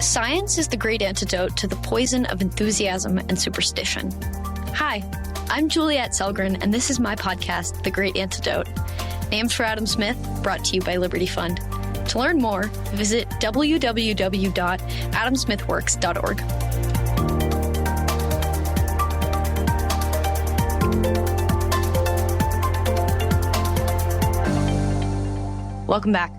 Science is the great antidote to the poison of enthusiasm and superstition. Hi, I'm Juliette Selgren, and this is my podcast, The Great Antidote. Named for Adam Smith, brought to you by Liberty Fund. To learn more, visit www.adamsmithworks.org. Welcome back.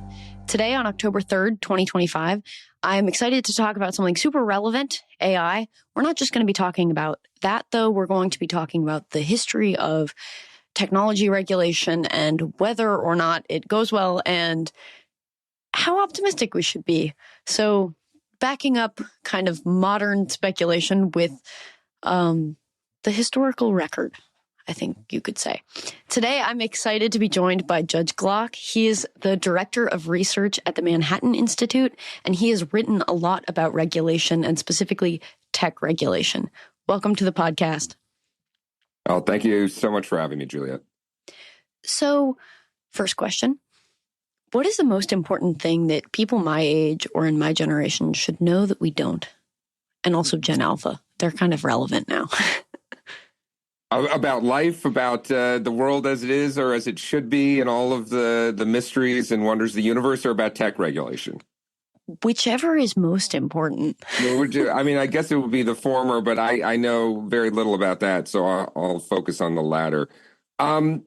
Today on October 3rd, 2025, I'm excited to talk about something super relevant, AI. We're not just going to be talking about that, though. We're going to be talking about the history of technology regulation and whether or not it goes well and how optimistic we should be. So backing up kind of modern speculation with the historical record, I think you could say. Today, I'm excited to be joined by Judge Glock. He is the director of research at the Manhattan Institute, and he has written a lot about regulation and specifically tech regulation. Welcome to the podcast. Oh, thank you so much for having me, Juliette. So, first question. What is the most important thing that people my age or in my generation should know that we don't? And also Gen Alpha. They're kind of relevant now. About life, about the world as it is or as it should be, and all of the mysteries and wonders of the universe, or about tech regulation? Whichever is most important. I mean, I guess it would be the former, but I know very little about that, so I'll focus on the latter. I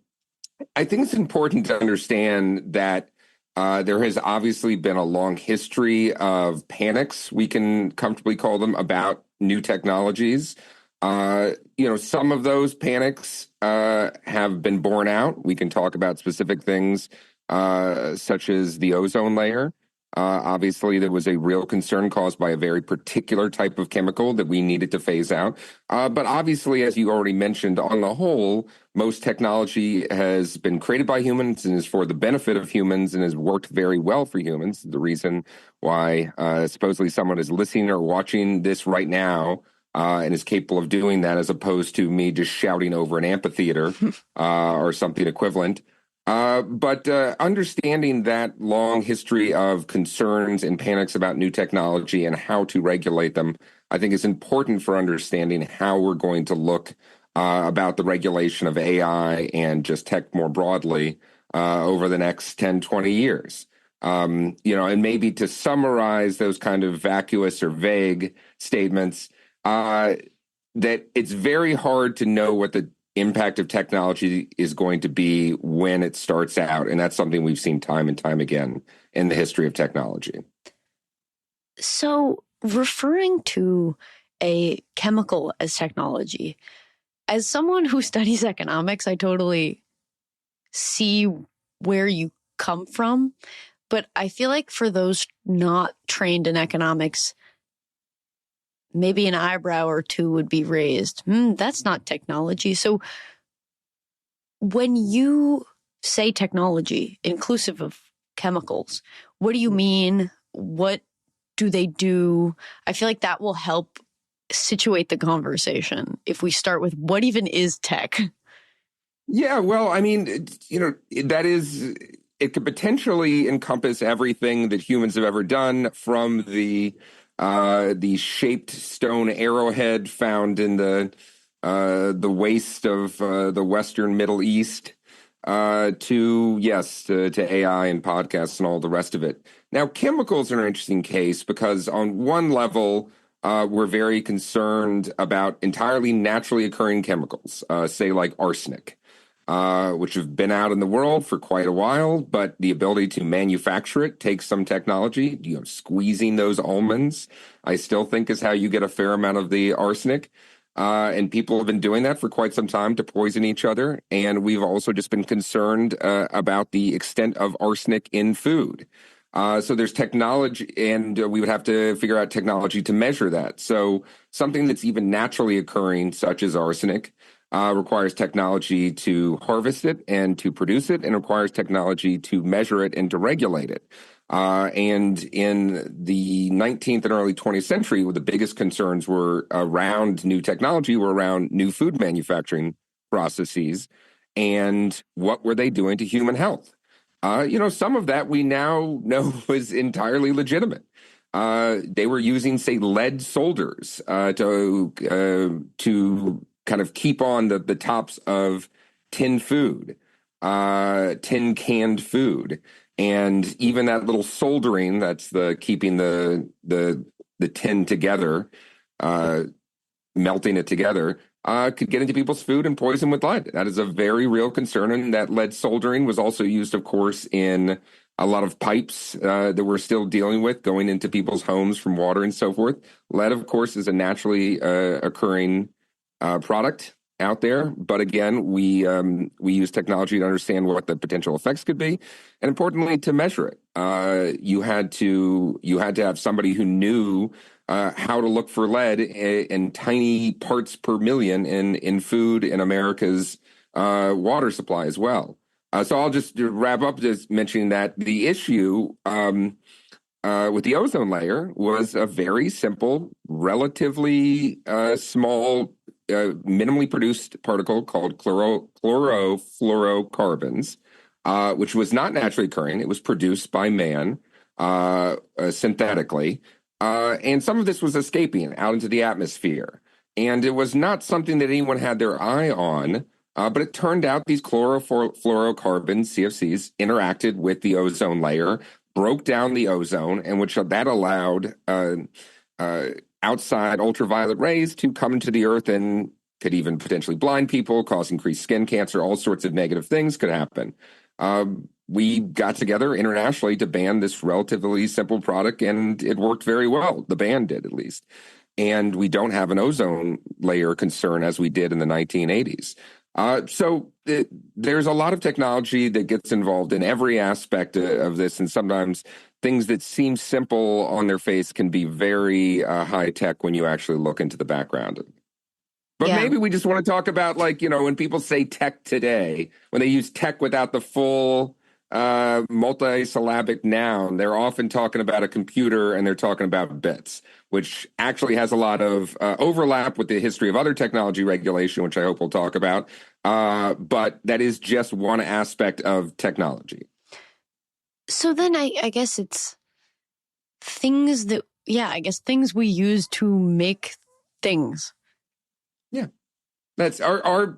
think it's important to understand that there has obviously been a long history of panics, we can comfortably call them, about new technologies. Some of those panics have been borne out. We can talk about specific things such as the ozone layer. Obviously, there was a real concern caused by a very particular type of chemical that we needed to phase out. But obviously, as you already mentioned, on the whole, most technology has been created by humans and is for the benefit of humans and has worked very well for humans. The reason why supposedly someone is listening or watching this right now and is capable of doing that, as opposed to me just shouting over an amphitheater or something equivalent. But understanding that long history of concerns and panics about new technology and how to regulate them, I think is important for understanding how we're going to look about the regulation of AI and just tech more broadly over the next 10, 20 years. And maybe to summarize those kind of vacuous or vague statements, that it's very hard to know what the impact of technology is going to be when it starts out. And that's something we've seen time and time again in the history of technology. So referring to a chemical as technology, as someone who studies economics, I totally see where you come from. But I feel like for those not trained in economics, maybe an eyebrow or two would be raised. That's not technology. So when you say technology, inclusive of chemicals, what do you mean? What do they do? I feel like that will help situate the conversation if we start with what even is tech? Yeah, well, I mean, it could potentially encompass everything that humans have ever done, from the shaped stone arrowhead found in the waste of the Western Middle East, to AI and podcasts and all the rest of it. Now, chemicals are an interesting case because on one level, we're very concerned about entirely naturally occurring chemicals, say like arsenic. Which have been out in the world for quite a while, but the ability to manufacture it takes some technology. Squeezing those almonds, I still think, is how you get a fair amount of the arsenic. And people have been doing that for quite some time to poison each other. And we've also just been concerned about the extent of arsenic in food. So there's technology, and we would have to figure out technology to measure that. So something that's even naturally occurring, such as arsenic, requires technology to harvest it and to produce it, and requires technology to measure it and to regulate it. And in the 19th and early 20th century, the biggest concerns were around new technology, were around new food manufacturing processes, and what were they doing to human health? Some of that we now know was entirely legitimate. they were using, say, lead solders to kind of keep on the tops of tin food, tin canned food, and even that little soldering that's the keeping the tin together, uh, melting it together, could get into people's food and poison with lead. That is a very real concern. And that lead soldering was also used, of course, in a lot of pipes that we're still dealing with going into people's homes from water and so forth. Lead, of course, is a naturally occurring product out there. But again, we use technology to understand what the potential effects could be, and importantly, to measure it. You had to have somebody who knew how to look for lead in tiny parts per million in food in America's water supply as well. So I'll just wrap up just mentioning that the issue with the ozone layer was a very simple, relatively small, minimally produced particle called chlorofluorocarbons, which was not naturally occurring. It was produced by man synthetically. And some of this was escaping out into the atmosphere. And it was not something that anyone had their eye on. But it turned out these chlorofluorocarbons, CFCs, interacted with the ozone layer, broke down the ozone, and which that allowed outside ultraviolet rays to come into the earth and could even potentially blind people, cause increased skin cancer, all sorts of negative things could happen. We got together internationally to ban this relatively simple product, and it worked very well. The ban did, at least. And we don't have an ozone layer concern as we did in the 1980s. So there's a lot of technology that gets involved in every aspect of this, and sometimes things that seem simple on their face can be very high tech when you actually look into the background. But maybe we just want to talk about, like, when people say tech today, when they use tech without the full multisyllabic noun, they're often talking about a computer and they're talking about bits, which actually has a lot of overlap with the history of other technology regulation, which I hope we'll talk about. But that is just one aspect of technology. So then I guess it's things that, things we use to make things. Yeah, that's the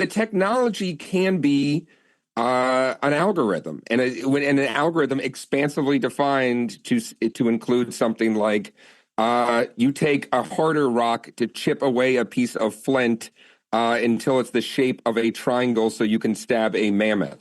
technology can be an algorithm, and when an algorithm expansively defined to include something like you take a harder rock to chip away a piece of flint until it's the shape of a triangle, so you can stab a mammoth.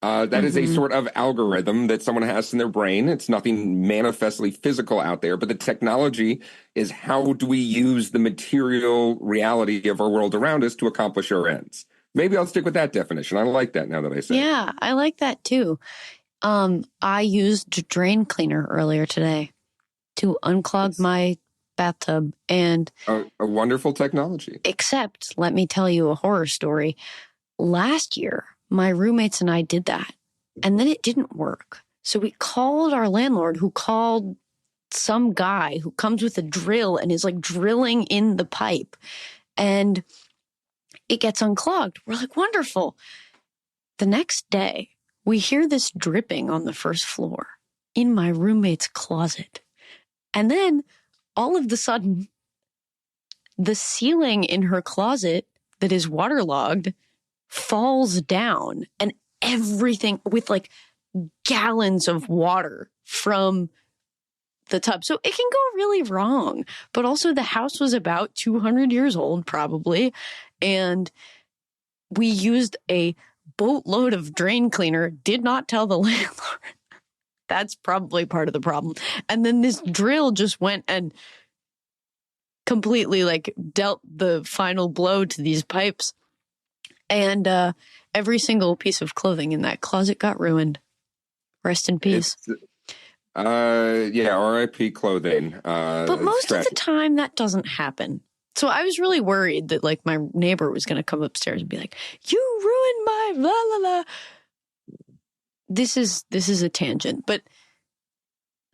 That is a sort of algorithm that someone has in their brain. It's nothing manifestly physical out there, but the technology is how do we use the material reality of our world around us to accomplish our ends. Maybe I'll stick with that definition. I like that now that I say it. Yeah, I like that too. I used drain cleaner earlier today to unclog my bathtub, and a wonderful technology. Except, let me tell you a horror story. Last year, my roommates and I did that, and then it didn't work. So we called our landlord, who called some guy who comes with a drill and is like drilling in the pipe, and it gets unclogged. We're like, wonderful. The next day, we hear this dripping on the first floor in my roommate's closet. And then all of a sudden, the ceiling in her closet that is waterlogged falls down, and everything with like gallons of water from the tub. So it can go really wrong. But also the house was about 200 years old, probably. And we used a boatload of drain cleaner, did not tell the landlord. That's probably part of the problem. And then this drill just went and completely like dealt the final blow to these pipes. And every single piece of clothing in that closet got ruined. Rest in peace. R.I.P. clothing. But most of the time that doesn't happen. So I was really worried that like my neighbor was going to come upstairs and be like, "You ruined my la la la." This is a tangent, but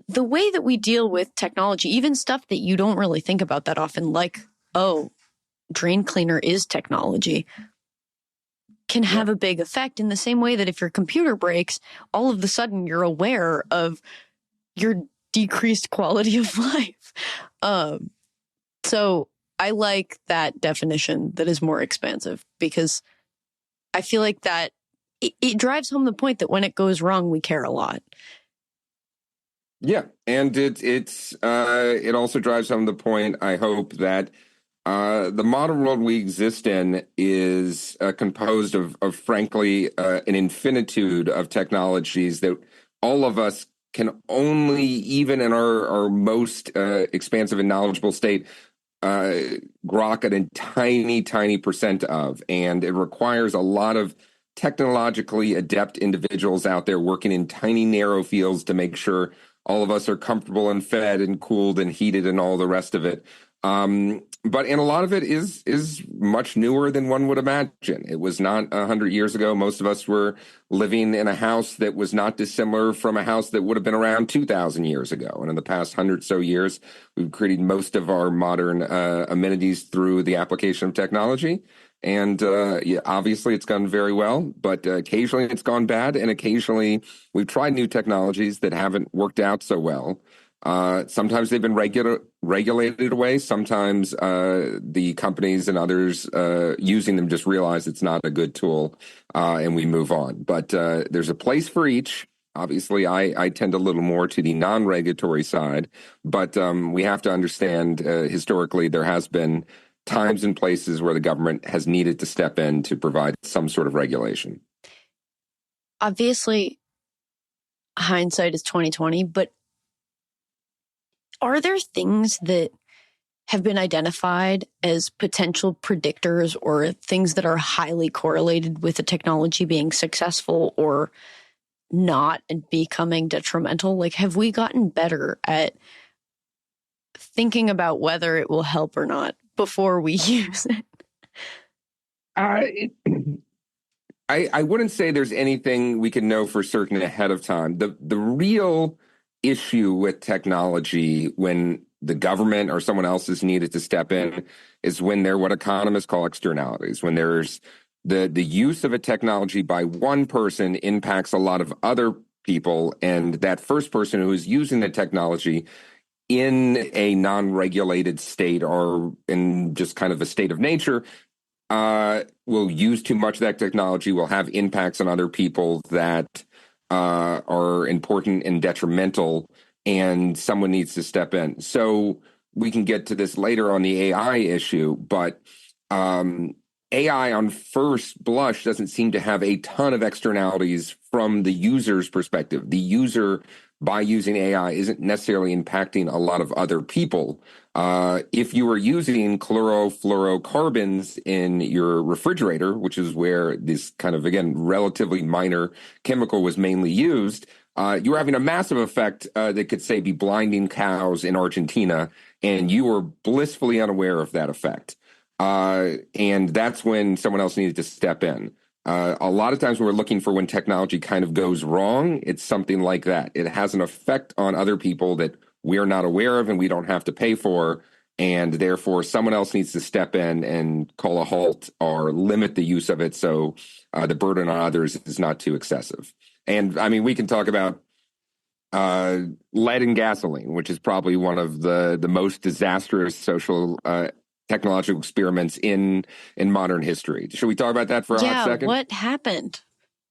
the way that we deal with technology, even stuff that you don't really think about that often, like, oh, drain cleaner is technology, can have a big effect in the same way that if your computer breaks, all of a sudden you're aware of your decreased quality of life. So I like that definition that is more expansive, because I feel like that it drives home the point that when it goes wrong, we care a lot. Yeah, and it also drives home the point, I hope, that the modern world we exist in is composed of frankly, an infinitude of technologies that all of us can only, even in our most expansive and knowledgeable state, uh, grok a tiny, tiny percent of. And it requires a lot of technologically adept individuals out there working in tiny, narrow fields to make sure all of us are comfortable and fed and cooled and heated and all the rest of it. But and a lot of it is much newer than one would imagine. It was not 100 years ago. Most of us were living in a house that was not dissimilar from a house that would have been around 2,000 years ago. And in the past 100 so years, we've created most of our modern amenities through the application of technology. And yeah, obviously, it's gone very well, but occasionally it's gone bad, and occasionally we've tried new technologies that haven't worked out so well. Sometimes they've been regulated away. Sometimes the companies and others using them just realize it's not a good tool, and we move on. But there's a place for each. Obviously, I tend a little more to the non-regulatory side, but we have to understand historically there has been times and places where the government has needed to step in to provide some sort of regulation. Obviously, hindsight is 2020, but are there things that have been identified as potential predictors or things that are highly correlated with the technology being successful or not and becoming detrimental? Like, have we gotten better at thinking about whether it will help or not before we use it? I wouldn't say there's anything we can know for certain ahead of time. The real issue with technology when the government or someone else is needed to step in is when they're what economists call externalities, when there's the use of a technology by one person impacts a lot of other people, and that first person who is using the technology in a non-regulated state or in just kind of a state of nature will use too much of that technology, will have impacts on other people that are important and detrimental, and someone needs to step in. So we can get to this later on the AI issue, but AI on first blush doesn't seem to have a ton of externalities from the user's perspective. The user, by using AI, isn't necessarily impacting a lot of other people. If you are using chlorofluorocarbons in your refrigerator, which is where this kind of, again, relatively minor chemical was mainly used, you're having a massive effect that could, say, be blinding cows in Argentina, and you were blissfully unaware of that effect. And that's when someone else needed to step in. A lot of times when we're looking for when technology kind of goes wrong, it's something like that. It has an effect on other people that we're not aware of and we don't have to pay for. And therefore, someone else needs to step in and call a halt or limit the use of it so the burden on others is not too excessive. And I mean, we can talk about lead in gasoline, which is probably one of the most disastrous social technological experiments in modern history. Should we talk about that for a hot second? What happened?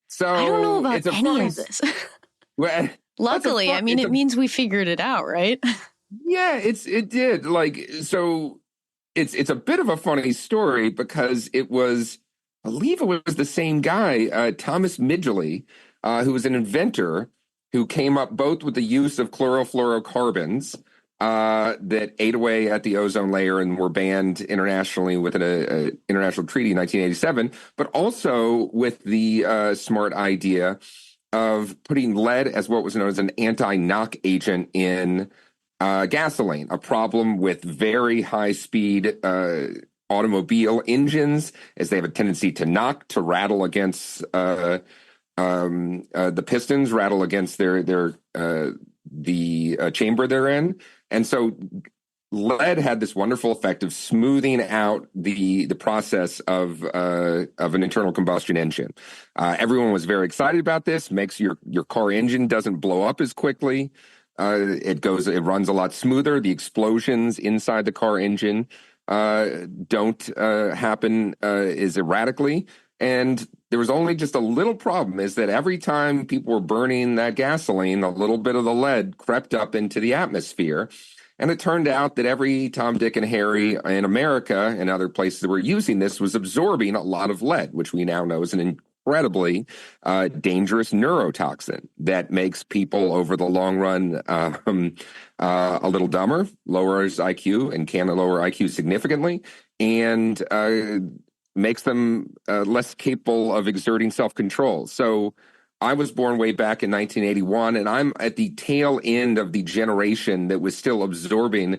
So I don't know about any of this. Well, Luckily, I mean, it means we figured it out, right? Yeah, it did. Like, so it's a bit of a funny story because it was, I believe it was the same guy, Thomas Midgley, who was an inventor who came up both with the use of chlorofluorocarbons that ate away at the ozone layer and were banned internationally with an international treaty in 1987, but also with the smart idea of putting lead as what was known as an anti-knock agent in gasoline, a problem with very high-speed automobile engines, as they have a tendency to knock, to rattle against the pistons, rattle against the chamber they're in. And so lead had this wonderful effect of smoothing out the process of an internal combustion engine. Everyone was very excited about this. Makes your car engine doesn't blow up as quickly. It runs a lot smoother. The explosions inside the car engine don't happen as erratically. And there was only just a little problem, is that every time people were burning that gasoline, a little bit of the lead crept up into the atmosphere. And it turned out that every Tom, Dick, and Harry in America and other places that were using this was absorbing a lot of lead, which we now know is an incredibly dangerous neurotoxin that makes people over the long run a little dumber, lowers IQ, and can lower IQ significantly, and makes them less capable of exerting self-control. So I was born way back in 1981, and I'm at the tail end of the generation that was still absorbing,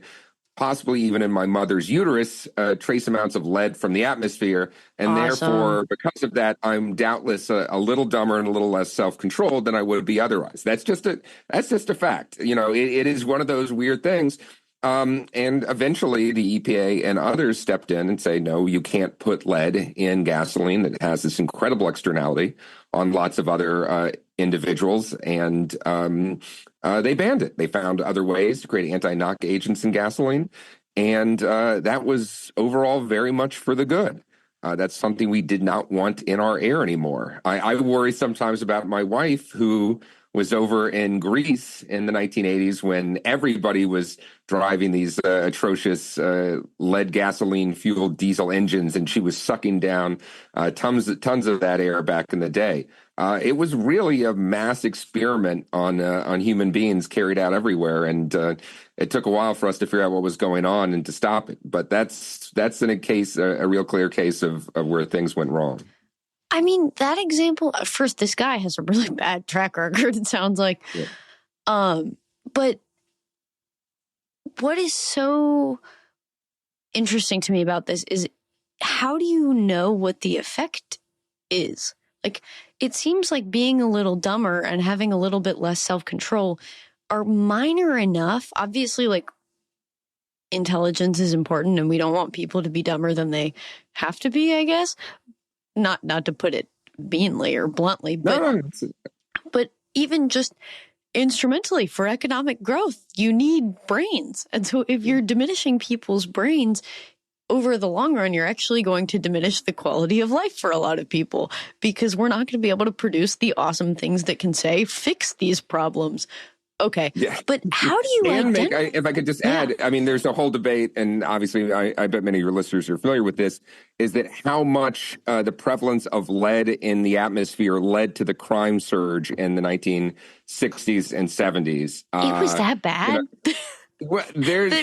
possibly even in my mother's uterus, trace amounts of lead from the atmosphere. And therefore, because of that, I'm doubtless a little dumber and a little less self-controlled than I would be otherwise. That's just a fact. You know, it is one of those weird things. And eventually the EPA and others stepped in and say, no, you can't put lead in gasoline that has this incredible externality on lots of other individuals. And they banned it. They found other ways to create anti-knock agents in gasoline. And that was overall very much for the good. That's something we did not want in our air anymore. I worry sometimes about my wife, who was over in Greece in the 1980s when everybody was driving these atrocious lead gasoline fueled diesel engines, and she was sucking down tons of that air back in the day. It was really a mass experiment on human beings carried out everywhere, and it took a while for us to figure out what was going on and to stop it. But that's a real clear case of where things went wrong. I mean, that example, first, this guy has a really bad track record, it sounds like. Yeah. But what is so interesting to me about this is, how do you know what the effect is? Like, it seems like being a little dumber and having a little bit less self-control are minor enough. Obviously, like, intelligence is important, and we don't want people to be dumber than they have to be, I guess. Not to put it meanly or bluntly, but even just instrumentally for economic growth, you need brains. And so if you're diminishing people's brains over the long run, you're actually going to diminish the quality of life for a lot of people, because we're not going to be able to produce the awesome things that can, say, fix these problems. Okay. Yeah. But how do you if I could just add, I mean, there's a whole debate, and obviously I bet many of your listeners are familiar with this, is that how much the prevalence of lead in the atmosphere led to the crime surge in the 1960s and 70s. It was that bad? Well, there's,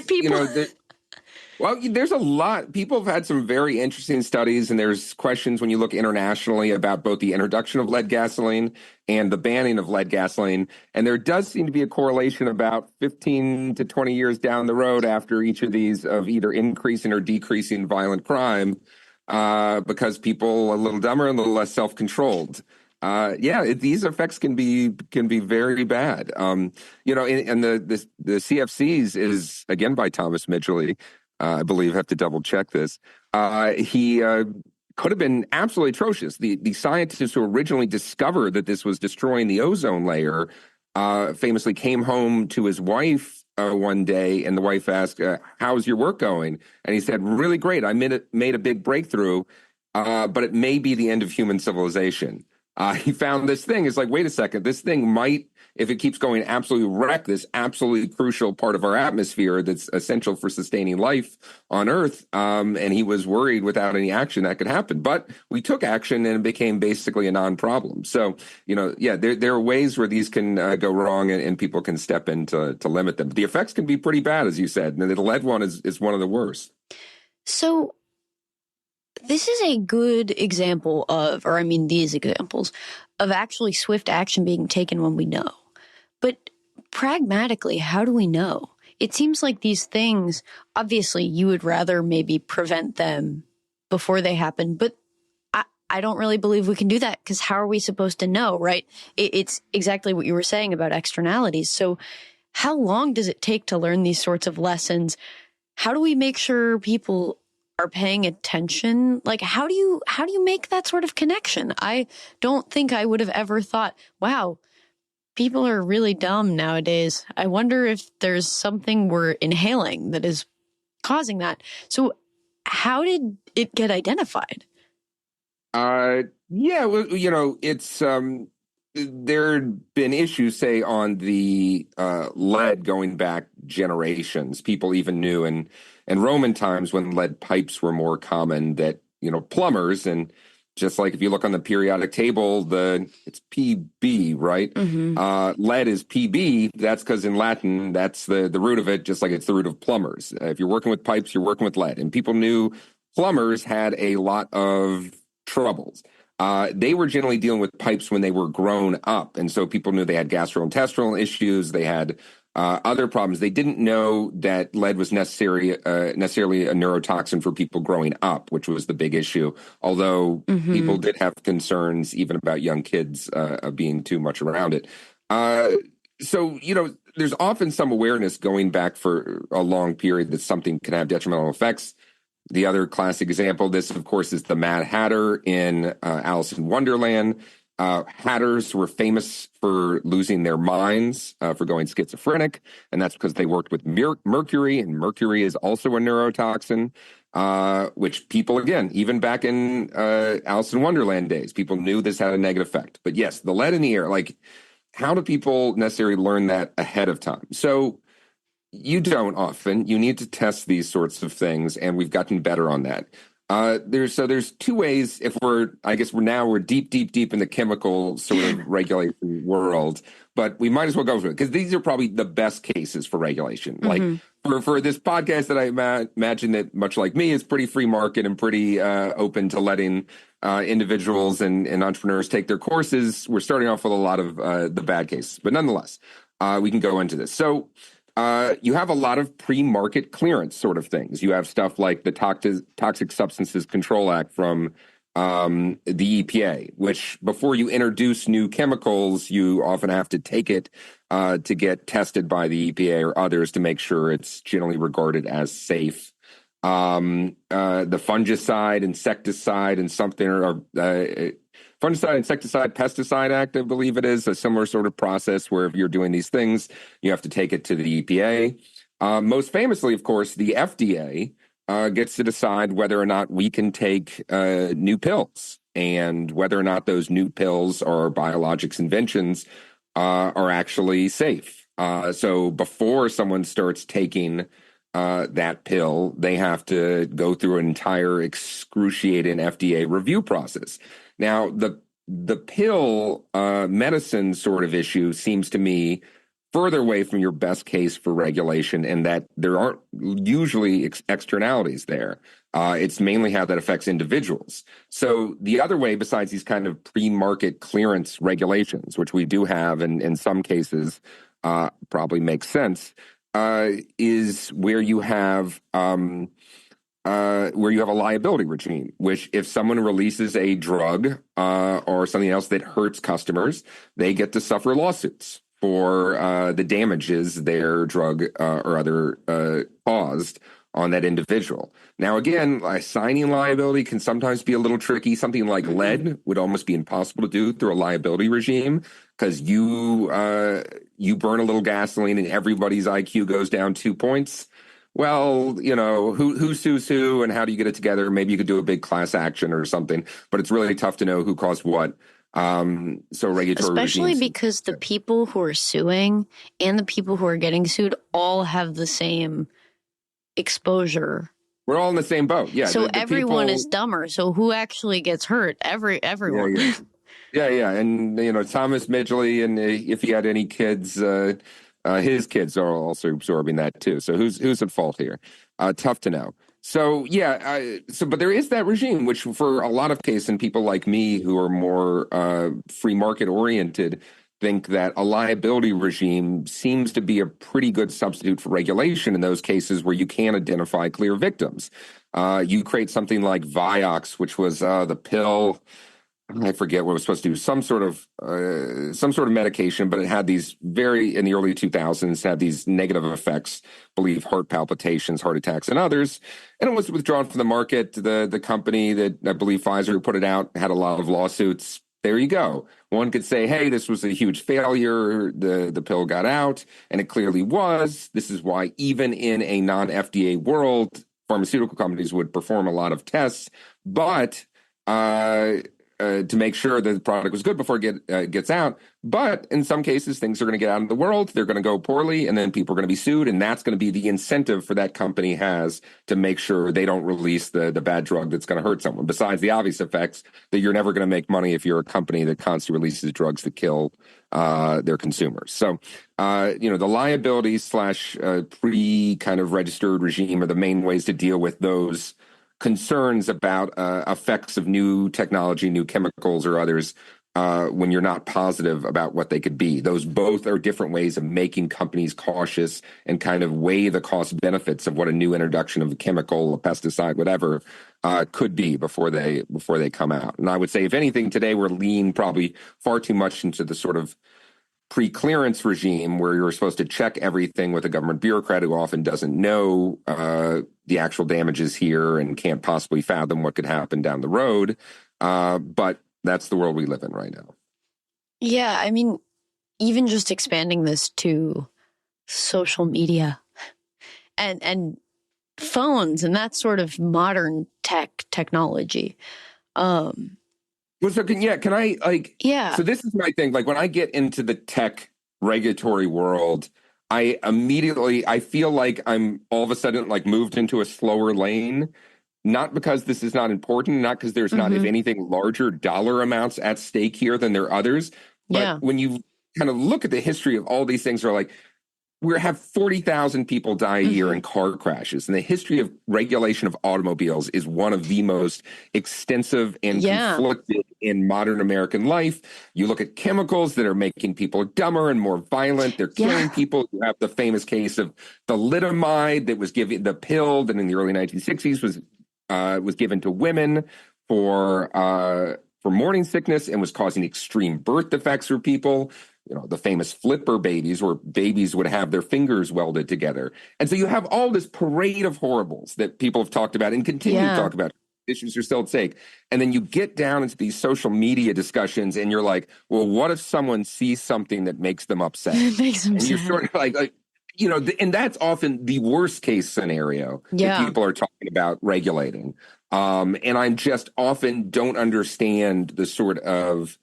well, there's a lot. People have had some very interesting studies, and there's questions when you look internationally about both the introduction of lead gasoline and the banning of lead gasoline. And there does seem to be a correlation about 15 to 20 years down the road after each of these of either increasing or decreasing violent crime because people are a little dumber and a little less self-controlled. These effects can be very bad. And the CFCs is, again, by Thomas Midgley. I believe, have to double check this. He could have been absolutely atrocious. The scientists who originally discovered that this was destroying the ozone layer famously came home to his wife one day, and the wife asked, "How's your work going?" And he said, "Really great. I made a big breakthrough, but it may be the end of human civilization." He found this thing. It's like, wait a second, this thing might, if it keeps going, absolutely wreck this absolutely crucial part of our atmosphere that's essential for sustaining life on Earth. And he was worried without any action that could happen. But we took action, and it became basically a non-problem. So, there are ways where these can go wrong, and people can step in to limit them. But the effects can be pretty bad, as you said. And the lead one is one of the worst. So this is a good example of, these examples of actually swift action being taken when we know. But pragmatically, how do we know? It seems like these things, obviously, you would rather maybe prevent them before they happen. But I don't really believe we can do that, because how are we supposed to know, right? It's exactly what you were saying about externalities. So how long does it take to learn these sorts of lessons? How do we make sure people are paying attention? Like, how do you make that sort of connection? I don't think I would have ever thought, wow, people are really dumb nowadays. I wonder if there's something we're inhaling that is causing that. So how did it get identified? Yeah, well, it's there had been issues, say, on the lead going back generations. People even knew in Roman times when lead pipes were more common that, plumbers, and just like if you look on the periodic table, it's Pb, right? Mm-hmm. Lead is Pb. That's because in Latin, that's the root of it, just like it's the root of plumbers. If you're working with pipes, you're working with lead. And people knew plumbers had a lot of troubles. They were generally dealing with pipes when they were grown up. And so people knew they had gastrointestinal issues. They had other problems. They didn't know that lead was necessarily a neurotoxin for people growing up, which was the big issue. Although people did have concerns even about young kids being too much around it. So, there's often some awareness going back for a long period that something can have detrimental effects. The other classic example of this, of course, is the Mad Hatter in Alice in Wonderland. Hatters were famous for losing their minds, for going schizophrenic, and that's because they worked with mercury, and mercury is also a neurotoxin, which people, again, even back in Alice in Wonderland days, people knew this had a negative effect. But yes, the lead in the air, like, how do people necessarily learn that ahead of time? So you don't often. You need to test these sorts of things, and we've gotten better on that. There's two ways. If we're deep in the chemical sort of regulation world, but we might as well go through it because these are probably the best cases for regulation. Like for this podcast that I imagine that, much like me, is pretty free market and pretty open to letting individuals and entrepreneurs take their courses. We're starting off with a lot of the bad cases, but nonetheless, we can go into this. So. You have a lot of pre-market clearance sort of things. You have stuff like the Toxic Substances Control Act from the EPA, which before you introduce new chemicals, you often have to take it to get tested by the EPA or others to make sure it's generally regarded as safe. The Fungicide, Insecticide, and something, or Fungicide, Insecticide, Pesticide Act, I believe it is, a similar sort of process where if you're doing these things, you have to take it to the EPA. Most famously, of course, the FDA gets to decide whether or not we can take new pills and whether or not those new pills or biologics inventions are actually safe. So before someone starts taking that pill, they have to go through an entire excruciating FDA review process. Now, the pill medicine sort of issue seems to me further away from your best case for regulation, in that there aren't usually externalities there. It's mainly how that affects individuals. So the other way, besides these kind of pre-market clearance regulations, which we do have and in some cases probably makes sense, is where you have a liability regime, which if someone releases a drug or something else that hurts customers, they get to suffer lawsuits for the damages their drug or other caused on that individual. Now, again, assigning liability can sometimes be a little tricky. Something like lead would almost be impossible to do through a liability regime, because you burn a little gasoline and everybody's IQ goes down 2 points. Well, who sues who and how do you get it together? Maybe you could do a big class action or something, but it's really tough to know who caused what. So regulatory especially regimes, because the people who are suing and the people who are getting sued all have the same exposure. We're all in the same boat. Yeah. So the everyone people, is dumber. So who actually gets hurt? Everyone. Yeah. And, Thomas Midgley, and if he had any kids, his kids are also absorbing that too. So who's at fault here? Tough to know. So, but there is that regime, which for a lot of cases, and people like me who are more free market oriented, think that a liability regime seems to be a pretty good substitute for regulation in those cases where you can identify clear victims. You create something like Vioxx, which was the pill. I forget what it was supposed to do, some sort of medication, but it had these in the early 2000s, had these negative effects, I believe heart palpitations, heart attacks, and others. And it was withdrawn from the market. The company that I believe Pfizer put it out had a lot of lawsuits. there you go. One could say, hey, this was a huge failure. The pill got out, and it clearly was. This is why even in a non-FDA world, pharmaceutical companies would perform a lot of tests, but to make sure that the product was good before it gets out. But in some cases, things are going to get out in the world. They're going to go poorly, and then people are going to be sued. And that's going to be the incentive for that company has to make sure they don't release the bad drug that's going to hurt someone. Besides the obvious effects that you're never going to make money if you're a company that constantly releases drugs that kill their consumers. So, the liabilities slash pre kind of registered regime are the main ways to deal with those concerns about effects of new technology, new chemicals or others when you're not positive about what they could be. Those both are different ways of making companies cautious and kind of weigh the cost benefits of what a new introduction of a chemical, a pesticide, whatever, could be before they come out. And I would say, if anything, today we're lean probably far too much into the sort of pre-clearance regime where you're supposed to check everything with a government bureaucrat who often doesn't know the actual damages here and can't possibly fathom what could happen down the road. But that's the world we live in right now. Yeah, I mean, even just expanding this to social media and phones and that sort of modern technology. Well, so can I Yeah. So this is my thing. Like when I get into the tech regulatory world, I feel like I'm all of a sudden like moved into a slower lane, not because this is not important, not because there's not, if anything, larger dollar amounts at stake here than there are others. But when you kind of look at the history of all these things, are like, we have 40,000 people die a year in car crashes. And the history of regulation of automobiles is one of the most extensive and conflicted in modern American life. You look at chemicals that are making people dumber and more violent. They're killing people. You have the famous case of the thalidomide that was given, the pill that in the early 1960s was given to women for morning sickness and was causing extreme birth defects for people. The famous flipper babies, where babies would have their fingers welded together. And so you have all this parade of horribles that people have talked about and continue to talk about. Issues are still at stake. And then you get down into these social media discussions and you're like, well, what if someone sees something that makes them upset? Makes them and you're sort of like, and that's often the worst case scenario that people are talking about regulating. And I just often don't understand the sort of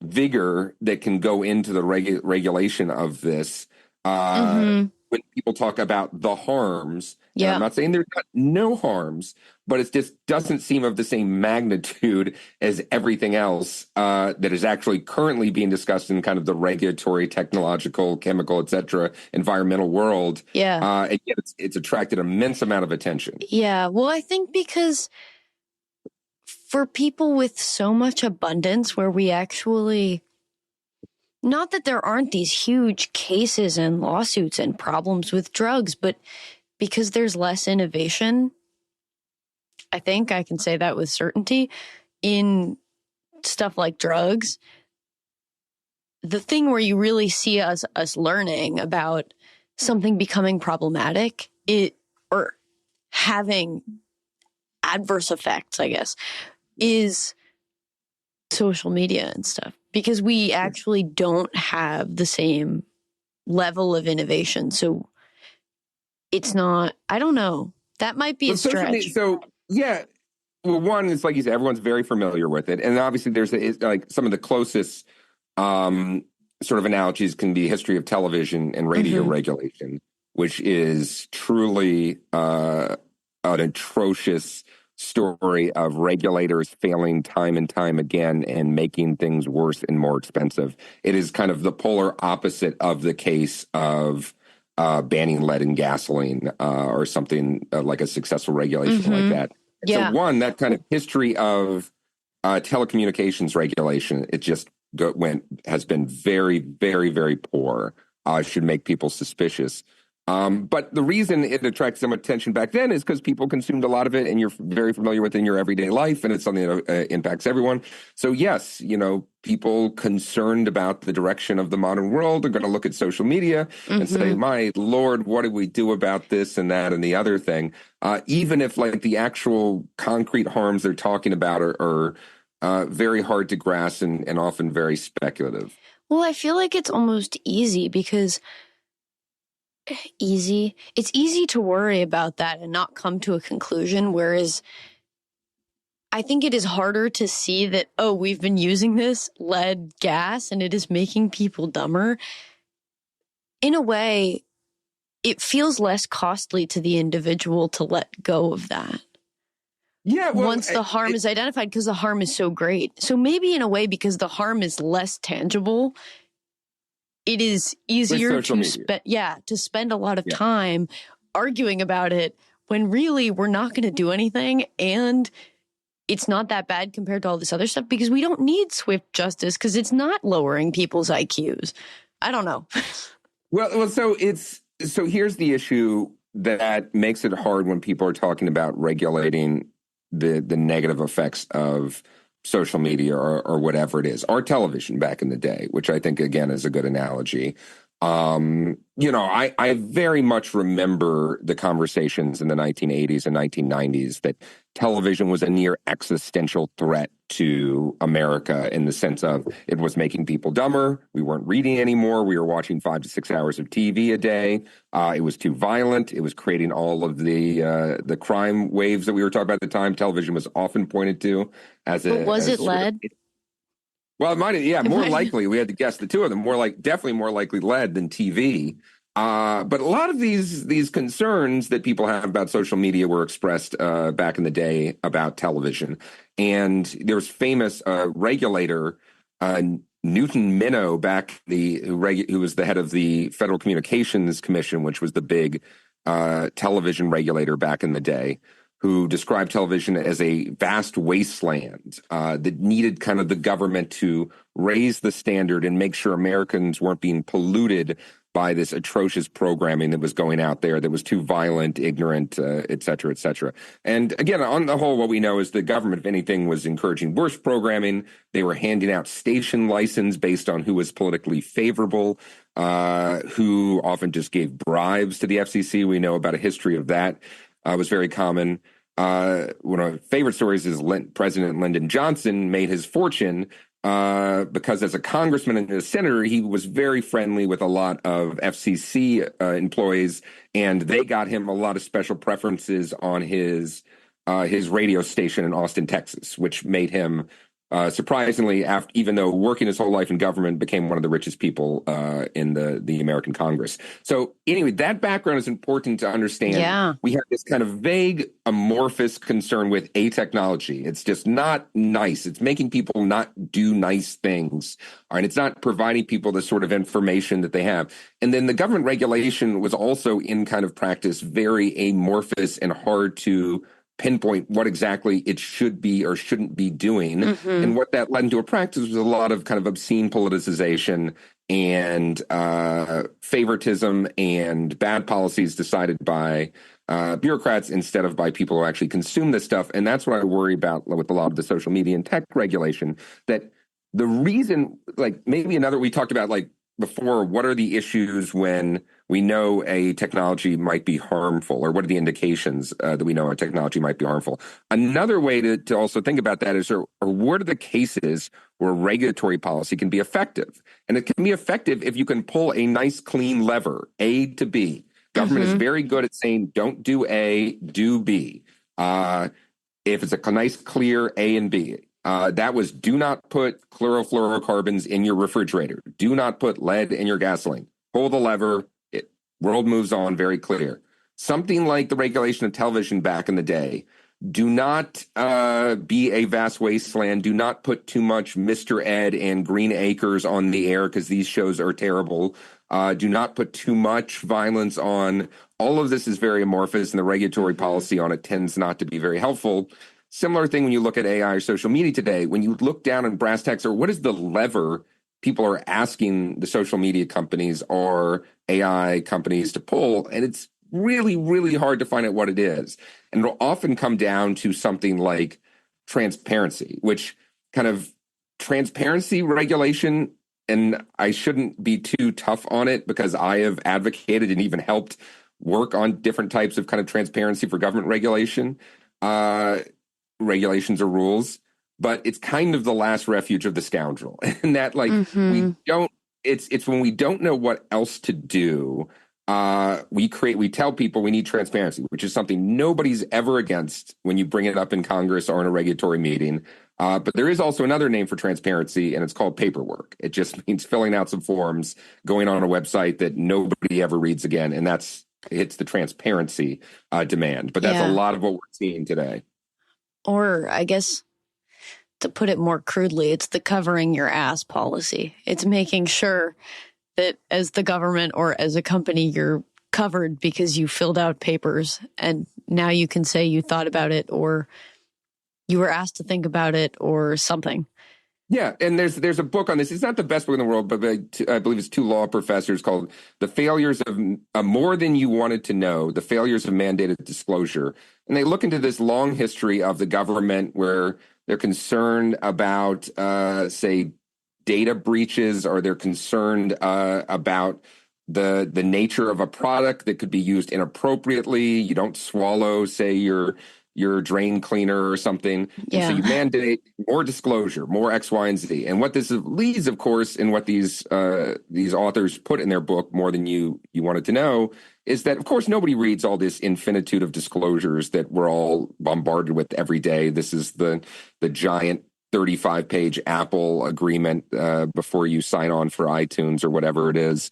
vigor that can go into the regulation of this when people talk about the harms. And I'm not saying there's no harms, but it just doesn't seem of the same magnitude as everything else that is actually currently being discussed in kind of the regulatory, technological, chemical, etc., environmental world. And yet it's attracted an immense amount of attention. Well, I think because for people with so much abundance where we actually, not that there aren't these huge cases and lawsuits and problems with drugs, but because there's less innovation, I think I can say that with certainty, in stuff like drugs. The thing where you really see us learning about something becoming problematic or having adverse effects, I guess, is social media and stuff, because we actually don't have the same level of innovation. So it's not, I don't know. That might be a stretch. Well, one is like you said, everyone's very familiar with it. And obviously there's like some of the closest sort of analogies can be history of television and radio regulation, which is truly an atrocious story of regulators failing time and time again and making things worse and more expensive. It is kind of the polar opposite of the case of banning lead in gasoline or something like a successful regulation like that. So one, that kind of history of telecommunications regulation, it just has been very, very, very poor. Should make people suspicious. But the reason it attracts so much attention back then is because people consumed a lot of it and you're very familiar with it in your everyday life and it's something that impacts everyone. So yes, people concerned about the direction of the modern world are going to look at social media and say, my Lord, what do we do about this and that and the other thing? Even if like the actual concrete harms they're talking about are very hard to grasp and often very speculative. Well, I feel like it's almost easy because it's easy to worry about that and not come to a conclusion. Whereas I think it is harder to see that, oh, we've been using this lead gas and it is making people dumber. In a way, it feels less costly to the individual to let go of that. Yeah, well, once the harm is identified, because the harm is so great. So maybe in a way, because the harm is less tangible, it is easier to spend a lot of time arguing about it when really we're not going to do anything. And it's not that bad compared to all this other stuff because we don't need swift justice because it's not lowering people's IQs. I don't know. So here's the issue that makes it hard when people are talking about regulating the negative effects of social media or whatever it is, or television back in the day, which I think, again, is a good analogy. I very much remember the conversations in the 1980s and 1990s that television was a near existential threat to America in the sense of it was making people dumber. We weren't reading anymore. We were watching 5 to 6 hours of TV a day. It was too violent. It was creating all of the crime waves that we were talking about at the time. Television was often pointed to as a. But was it led? Well, it might have, yeah, more likely. We had to guess the two of them. Definitely more likely lead than TV. But a lot of these concerns that people have about social media were expressed back in the day about television. And there was famous regulator Newton Minow who was the head of the Federal Communications Commission, which was the big television regulator back in the day, who described television as a vast wasteland that needed kind of the government to raise the standard and make sure Americans weren't being polluted by this atrocious programming that was going out there that was too violent, ignorant, et cetera, et cetera. And again, on the whole, what we know is the government, if anything, was encouraging worse programming. They were handing out station license based on who was politically favorable, who often just gave bribes to the FCC. We know about a history of that. Was very common. One of my favorite stories is President Lyndon Johnson made his fortune because as a congressman and a senator, he was very friendly with a lot of FCC employees, and they got him a lot of special preferences on his radio station in Austin, Texas, which made him surprisingly, even though working his whole life in government, became one of the richest people in the American Congress. So anyway, that background is important to understand. Yeah. We have this kind of vague, amorphous concern with a technology. It's just not nice. It's making people not do nice things. And it's not providing people the sort of information that they have. And then the government regulation was also in kind of practice very amorphous and hard to pinpoint what exactly it should be or shouldn't be doing. Mm-hmm. And what that led into a practice was a lot of kind of obscene politicization and favoritism and bad policies decided by bureaucrats instead of by people who actually consume this stuff. And that's what I worry about with a lot of the social media and tech regulation, that the reason, like maybe another, we talked about like before, what are the issues when we know a technology might be harmful, or what are the indications that we know a technology might be harmful? Another way to also think about that is, or what are the cases where regulatory policy can be effective? And it can be effective if you can pull a nice, clean lever, A to B. Government is very good at saying, don't do A, do B. If it's a nice, clear A and B. That was, do not put chlorofluorocarbons in your refrigerator. Do not put lead in your gasoline. Pull the lever. World moves on, very clear. Something like the regulation of television back in the day. Do not be a vast wasteland. Do not put too much Mr. Ed and Green Acres on the air because these shows are terrible. Do not put too much violence on. All of this is very amorphous, and the regulatory policy on it tends not to be very helpful. Similar thing when you look at AI or social media today. When you look down in brass tacks, or what is the lever people are asking the social media companies or AI companies to pull, and it's really, really hard to find out what it is. And it'll often come down to something like transparency, which kind of transparency regulation, and I shouldn't be too tough on it because I have advocated and even helped work on different types of kind of transparency for government regulation, regulations or rules. but it's kind of the last refuge of the scoundrel. And that like Mm-hmm. we don't it's when we don't know what else to do, we tell people we need transparency, which is something nobody's ever against when you bring it up in Congress or in a regulatory meeting. But there is also another name for transparency, and it's called paperwork. It just means filling out some forms, going on a website that nobody ever reads again, and it's the transparency demand. But that's a Yeah. lot of what we're seeing today. Or I guess to put it more crudely, it's the covering your ass policy. It's making sure that as the government or as a company, you're covered because you filled out papers and now you can say you thought about it or you were asked to think about it or something. Yeah, and there's a book on this. It's not the best book in the world, but I believe it's two law professors called "The Failures of More Than You Wanted to Know: The Failures of Mandated Disclosure," and they look into this long history of the government where they're concerned about, say, data breaches, or they're concerned about the nature of a product that could be used inappropriately. You don't swallow, say, your drain cleaner or something. And so Yeah. you mandate more disclosure, more X, Y, and Z. And what this leads, of course, in what these authors put in their book, More Than You Wanted to Know, is that, of course, nobody reads all this infinitude of disclosures that we're all bombarded with every day. This is the giant 35-page Apple agreement before you sign on for iTunes or whatever it is.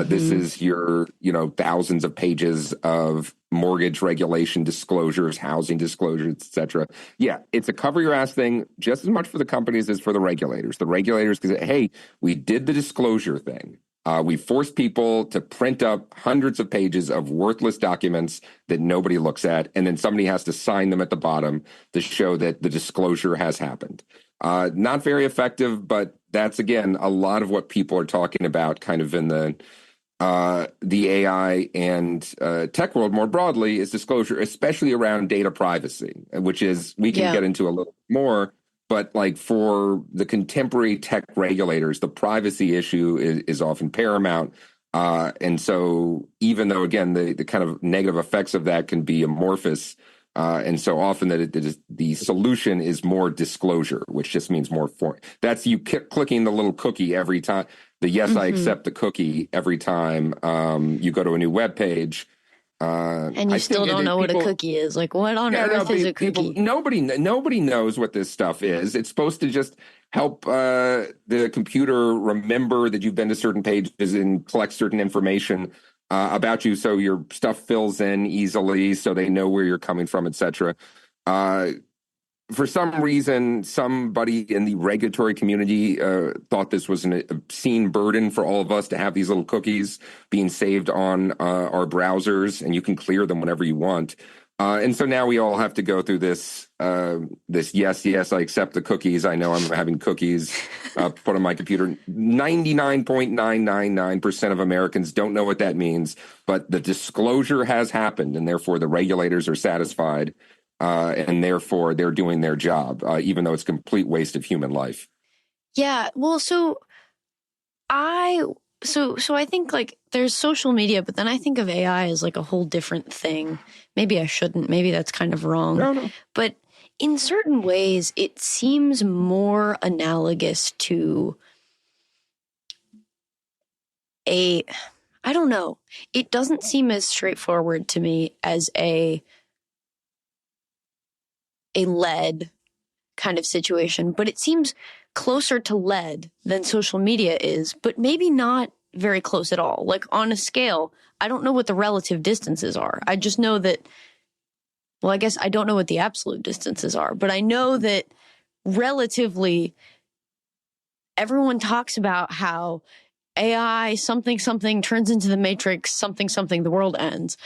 This is your, thousands of pages of mortgage regulation disclosures, housing disclosures, et cetera. Yeah, it's a cover your ass thing just as much for the companies as for the regulators. The regulators can say, hey, we did the disclosure thing. We forced people to print up hundreds of pages of worthless documents that nobody looks at, and then somebody has to sign them at the bottom to show that the disclosure has happened. Not very effective, but that's, again, a lot of what people are talking about kind of in the AI and tech world more broadly is disclosure, especially around data privacy, which is, we can get into a little more. But like for the contemporary tech regulators, the privacy issue is often paramount. And so even though, again, the kind of negative effects of that can be amorphous, and so often that the solution is more disclosure, which just means more that's you clicking the little cookie every time. The yes, I accept the cookie every time you go to a new web page. And you still don't know what a cookie is. Like, what on earth is a cookie? Nobody knows what this stuff is. It's supposed to just help the computer remember that you've been to certain pages and collect certain information about you, so your stuff fills in easily, so they know where you're coming from, etc. For some reason, somebody in the regulatory community thought this was an obscene burden for all of us to have these little cookies being saved on our browsers, and you can clear them whenever you want. And so now we all have to go through this, yes, I accept the cookies. I know I'm having cookies put on my computer. 99.999% of Americans don't know what that means, but the disclosure has happened, and therefore the regulators are satisfied. And therefore they're doing their job, even though it's a complete waste of human life. Yeah. Well, so I think like there's social media, but then I think of AI as like a whole different thing. Maybe I shouldn't. Maybe that's kind of wrong. No. But in certain ways, it seems more analogous to I don't know. It doesn't seem as straightforward to me as a lead kind of situation, but it seems closer to lead than social media is, but maybe not very close at all. Like on a scale, I don't know what the relative distances are. I just know that, well, I guess I don't know what the absolute distances are, but I know that relatively everyone talks about how AI something turns into the Matrix, something the world ends.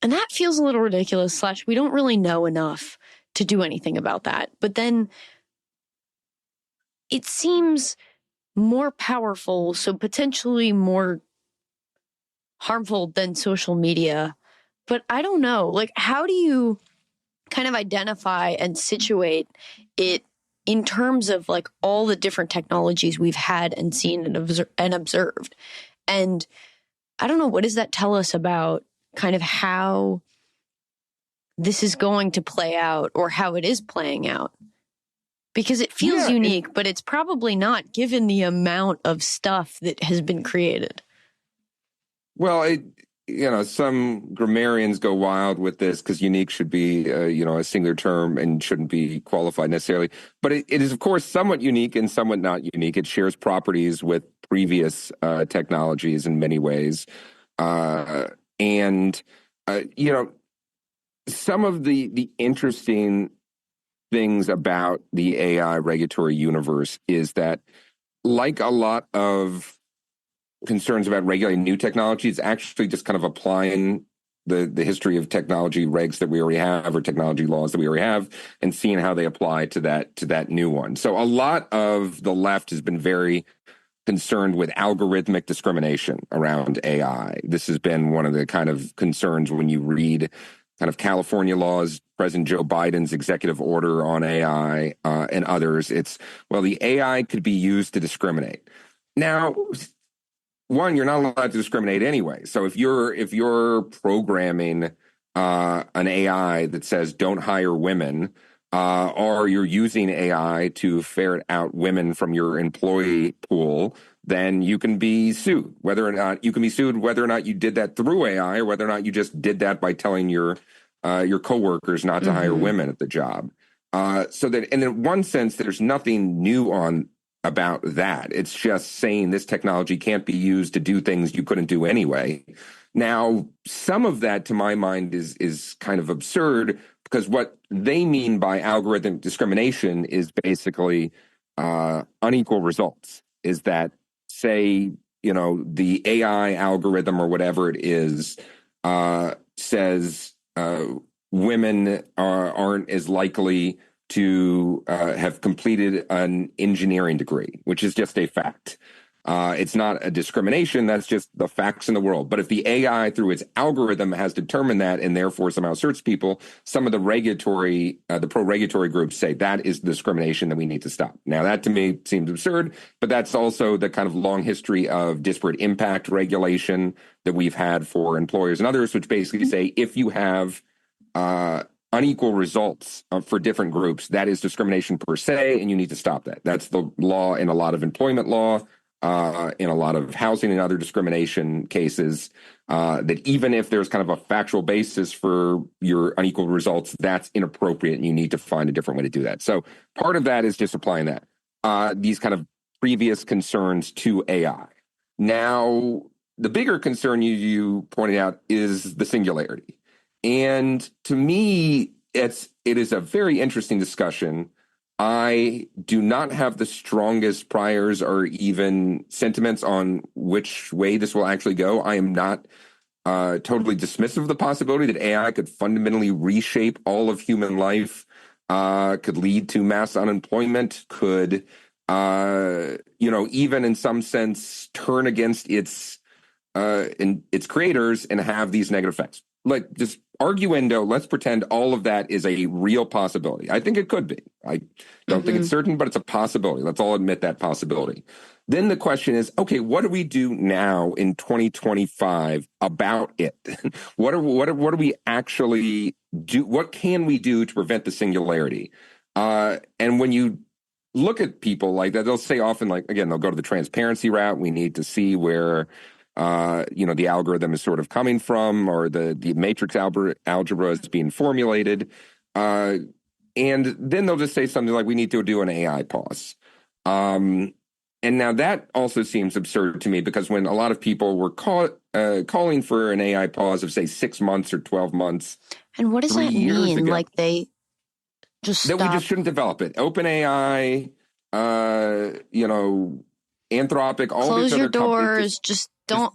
And that feels a little ridiculous, / we don't really know enough to do anything about that. But then it seems more powerful, so potentially more harmful than social media. But I don't know, like, how do you kind of identify and situate it in terms of like all the different technologies we've had and seen and observed? And I don't know, what does that tell us about kind of how this is going to play out or how it is playing out? Because it feels Yeah, unique, but it's probably not given the amount of stuff that has been created. well, some grammarians go wild with this because unique should be, a singular term and shouldn't be qualified necessarily. But it is, of course, somewhat unique and somewhat not unique. It shares properties with previous technologies in many ways. And, some of the interesting things about the AI regulatory universe is that, like a lot of concerns about regulating new technology, it's actually just kind of applying the history of technology regs that we already have or technology laws that we already have and seeing how they apply to that new one. So a lot of the left has been very concerned with algorithmic discrimination around AI. This has been one of the kind of concerns when you read kind of California laws, President Joe Biden's executive order on AI, and others. It's, well, the AI could be used to discriminate. Now, one, you're not allowed to discriminate anyway. So if you're programming an AI that says don't hire women, or you're using AI to ferret out women from your employee pool, then you can be sued. Whether or not you did that through AI, or whether or not you just did that by telling your coworkers not to hire women at the job. So that, and in one sense, there's nothing new about that. It's just saying this technology can't be used to do things you couldn't do anyway. Now, some of that, to my mind, is kind of absurd, because what they mean by algorithmic discrimination is basically unequal results. Is that, say, the AI algorithm or whatever it is says women aren't as likely to have completed an engineering degree, which is just a fact. It's not a discrimination. That's just the facts in the world. But if the AI, through its algorithm, has determined that and therefore somehow asserts people, some of the pro-regulatory groups say that is discrimination that we need to stop. Now, that to me seems absurd, but that's also the kind of long history of disparate impact regulation that we've had for employers and others, which basically say if you have unequal results for different groups, that is discrimination per se, and you need to stop that. That's the law in a lot of employment law, in a lot of housing and other discrimination cases, that even if there's kind of a factual basis for your unequal results, that's inappropriate and you need to find a different way to do that. So part of that is just applying that, these kind of previous concerns to AI. Now, the bigger concern you pointed out is the singularity. And to me, it is a very interesting discussion. I do not have the strongest priors or even sentiments on which way this will actually go. I am not totally dismissive of the possibility that AI could fundamentally reshape all of human life, could lead to mass unemployment, could, even in some sense turn against its creators and have these negative effects. Like, just arguendo, let's pretend all of that is a real possibility. I think it could be. I don't think it's certain, but it's a possibility. Let's all admit that possibility. Then the question is, okay, what do we do now in 2025 about it? What do we actually do? What can we do to prevent the singularity? And when you look at people like that, they'll say often, like, again, they'll go to the transparency route. We need to see where the algorithm is sort of coming from, or the matrix algebra is being formulated. And then they'll just say something like, we need to do an AI pause. And now that also seems absurd to me, because when a lot of people were calling for an AI pause of, say, 6 months or 12 months. And what does that mean? Ago, like they just that we just shouldn't develop it. OpenAI, Anthropic, all close these your other doors, just don't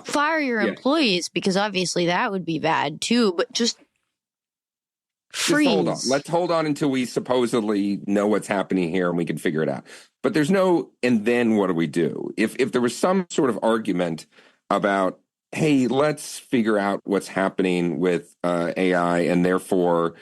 fire your employees, because obviously that would be bad too, but just freeze. Hold on. Let's hold on until we supposedly know what's happening here and we can figure it out. But there's no, and then what do we do? If there was some sort of argument about, hey, let's figure out what's happening with AI, and therefore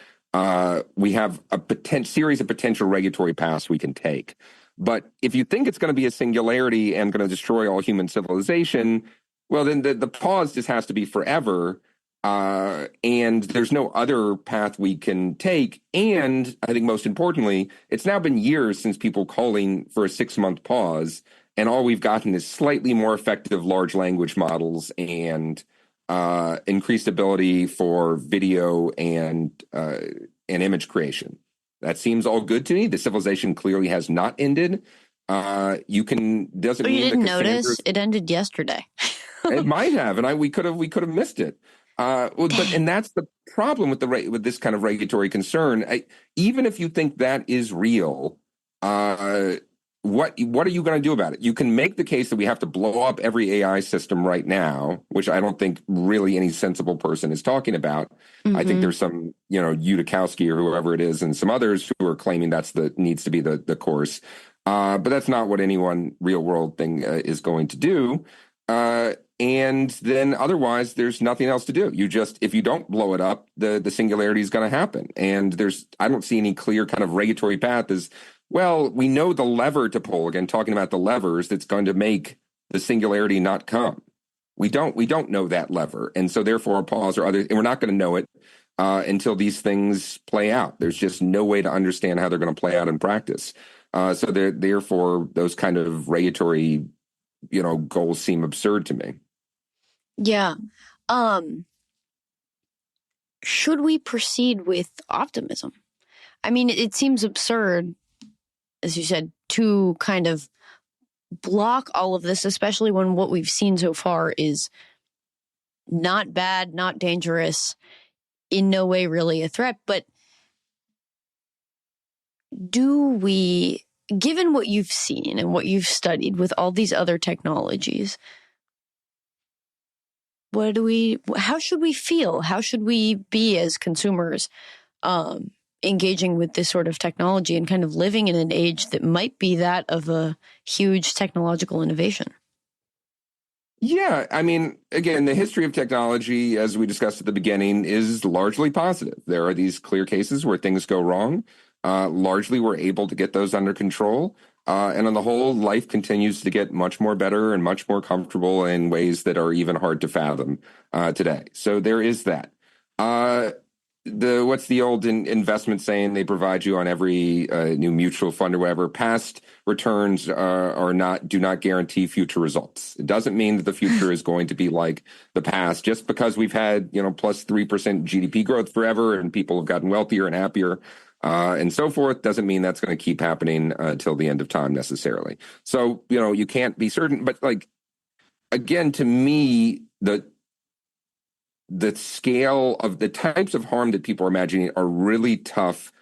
we have a series of potential regulatory paths we can take. But if you think it's going to be a singularity and going to destroy all human civilization, well, then the pause just has to be forever. And there's no other path we can take. And I think most importantly, it's now been years since people calling for a 6-month pause, and all we've gotten is slightly more effective large language models and increased ability for video and image creation. That seems all good to me. The civilization clearly has not ended. You can doesn't Oh, you mean didn't that notice? It ended yesterday. it might have, and we could have missed it. And that's the problem with with this kind of regulatory concern. Even if you think that is real, what are you going to do about it? You can make the case that we have to blow up every AI system right now, which I don't think really any sensible person is talking about. I think there's some, Utikowski or whoever it is, and some others who are claiming needs to be the course. But that's not what any one real world thing is going to do. And then otherwise, there's nothing else to do. If you don't blow it up, the singularity is going to happen. And I don't see any clear kind of regulatory path as well. We know the lever to pull, again, talking about the levers that's going to make the singularity not come. We don't know that lever. And so therefore a pause and we're not going to know it until these things play out. There's just no way to understand how they're going to play out in practice. So therefore those kind of regulatory goals seem absurd to me. Yeah. Should we proceed with optimism? I mean, it seems absurd, as you said, to kind of block all of this, especially when what we've seen so far is not bad, not dangerous, in no way really a threat. But given what you've seen and what you've studied with all these other technologies, how should we feel? How should we be as consumers engaging with this sort of technology and kind of living in an age that might be that of a huge technological innovation? Yeah, I mean, again, the history of technology, as we discussed at the beginning, is largely positive. There are these clear cases where things go wrong. Largely, we're able to get those under control. And on the whole, life continues to get much more better and much more comfortable in ways that are even hard to fathom today. So there is that. What's the old investment saying? They provide you on every new mutual fund or whatever. Past returns do not guarantee future results. It doesn't mean that the future is going to be like the past. Just because we've had plus 3% GDP growth forever and people have gotten wealthier and happier and so forth, doesn't mean that's going to keep happening until the end of time necessarily. So you can't be certain. But again, to me, the scale of the types of harm that people are imagining are really tough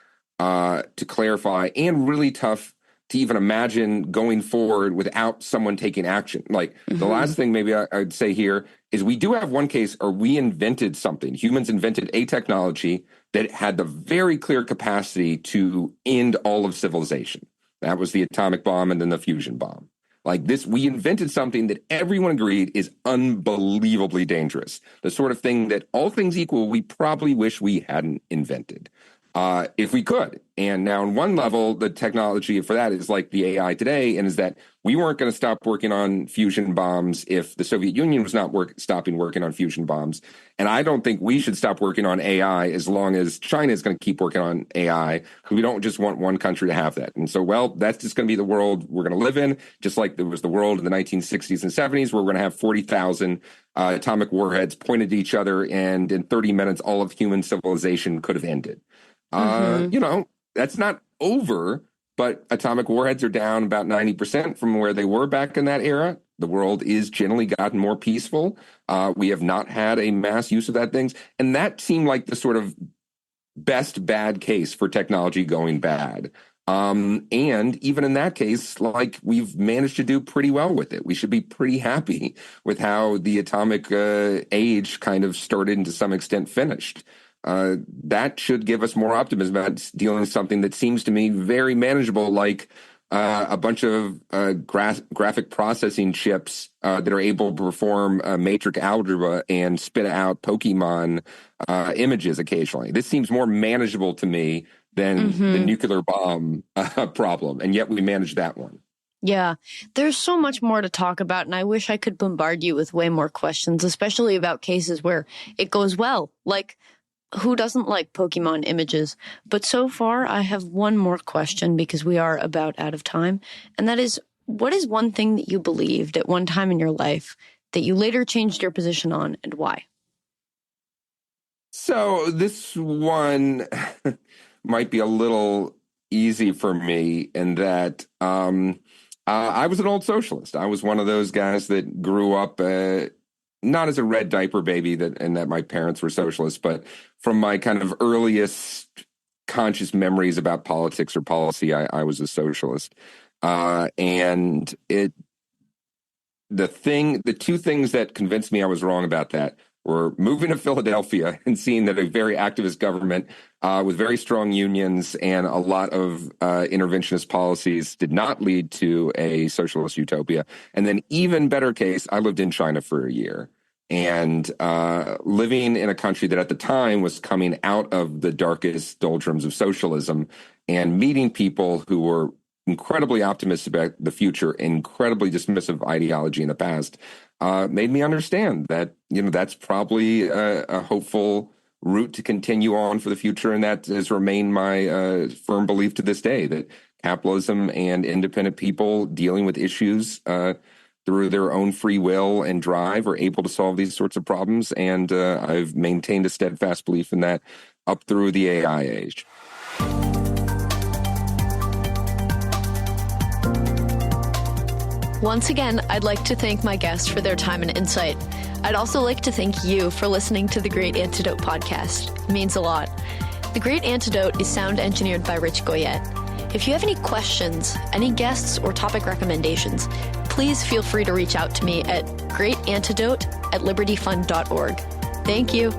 to clarify and really tough to even imagine going forward without someone taking action. The last thing maybe I'd say here is we do have one case, or we invented something. Humans invented a technology that had the very clear capacity to end all of civilization. That was the atomic bomb and then the fusion bomb. We invented something that everyone agreed is unbelievably dangerous. The sort of thing that, all things equal, we probably wish we hadn't invented. If we could. And now on one level, the technology for that is like the AI today, and is that we weren't going to stop working on fusion bombs if the Soviet Union was not stopping working on fusion bombs. And I don't think we should stop working on AI as long as China is going to keep working on AI, because we don't just want one country to have that. And so, that's just going to be the world we're going to live in, just like there was the world in the 1960s and 70s, where we're going to have 40,000 atomic warheads pointed at each other, and in 30 minutes, all of human civilization could have ended. That's not over, but atomic warheads are down about 90% from where they were back in that era. The world is generally gotten more peaceful. We have not had a mass use of that things. And that seemed like the sort of best bad case for technology going bad. And even in that case, we've managed to do pretty well with it. We should be pretty happy with how the atomic age kind of started and to some extent finished. That should give us more optimism about dealing with something that seems to me very manageable, like a bunch of graphic processing chips that are able to perform matrix algebra and spit out Pokemon images occasionally. This seems more manageable to me than the nuclear bomb problem, and yet we managed that one. Yeah, there's so much more to talk about, and I wish I could bombard you with way more questions, especially about cases where it goes well. Like, who doesn't like Pokemon images? But so far, I have one more question because we are about out of time. And that is, what is one thing that you believed at one time in your life that you later changed your position on, and why? So this one might be a little easy for me in that I was an old socialist. I was one of those guys that grew up not as a red diaper baby and that my parents were socialists, but from my kind of earliest conscious memories about politics or policy, I was a socialist. And the two things that convinced me I was wrong about that were moving to Philadelphia and seeing that a very activist government with very strong unions and a lot of interventionist policies did not lead to a socialist utopia. And then even better case, I lived in China for a year. And living in a country that at the time was coming out of the darkest doldrums of socialism and meeting people who were incredibly optimistic about the future, incredibly dismissive of ideology in the past, made me understand that, that's probably a hopeful route to continue on for the future. And that has remained my firm belief to this day, that capitalism and independent people dealing with issues through their own free will and drive are able to solve these sorts of problems. And I've maintained a steadfast belief in that up through the AI age. Once again, I'd like to thank my guests for their time and insight. I'd also like to thank you for listening to the Great Antidote podcast. It means a lot. The Great Antidote is sound engineered by Rich Goyette. If you have any questions, any guests, or topic recommendations, please feel free to reach out to me at greatantidote@libertyfund.org. Thank you.